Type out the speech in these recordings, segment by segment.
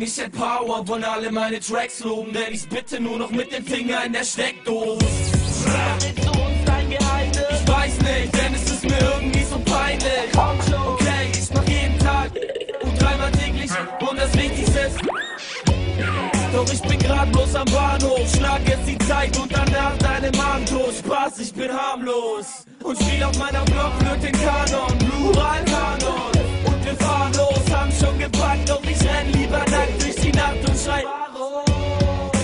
ich hätt Power, wollen alle meine Tracks loben, denn ich's bitte nur noch mit dem Finger in der Steckdose. Verrätst du uns dein Geheimnis? Ich weiß nicht, denn es ist mir irgendwie so peinlich. Komm schon. Okay, ich mach jeden Tag und dreimal täglich und das Wichtigste ist, doch ich bin grad bloß am Bahnhof, schlag jetzt die Zeit und danach deine Manto. Spaß, ich bin harmlos und spiel auf meiner Blockflöte den Kanon, Plural Kanon. Und wir fahren los, haben schon gepackt, doch ich renn lieber nackt durch die Nacht und schrei,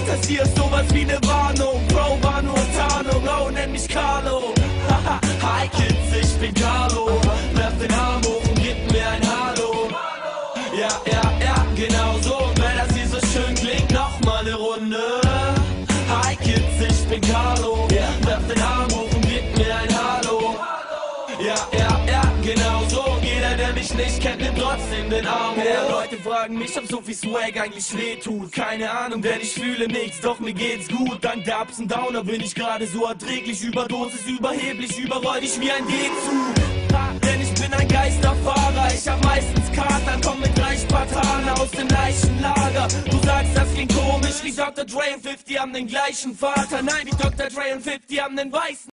das hier ist sowas wie ne Warnung. Bro, war nur Tarnung, oh, nenn mich Carlo. Haha, hi Kids, ich bin Carlo. Werf den Arm hoch und gib mir ein Hallo. Ja, genau so. Und wenn das hier so schön klingt, noch mal ne Runde. Hi Kids, ich bin Carlo. Werf den Arm hoch und gib mir ein Hallo. Ja, genau so. Jeder, der mich nicht kennt, nimmt trotzdem den Arm hoch. Leute fragen mich, ob so viel Swag eigentlich wehtut. Keine Ahnung, denn ich fühle nichts, doch mir geht's gut. Dank der Ups und Downer bin ich gerade so erträglich. Überdosis, überheblich, überroll dich wie ein D-Zug. Denn ich bin ein Geisterfahrer, ich hab meistens Kater, komm mit 3 Spartaner aus dem Leichenlager. Du sagst, das klingt komisch, wie Dr. Dre und 50 haben den gleichen Vater. Nein, wie Dr. Dre und 50 haben den weißen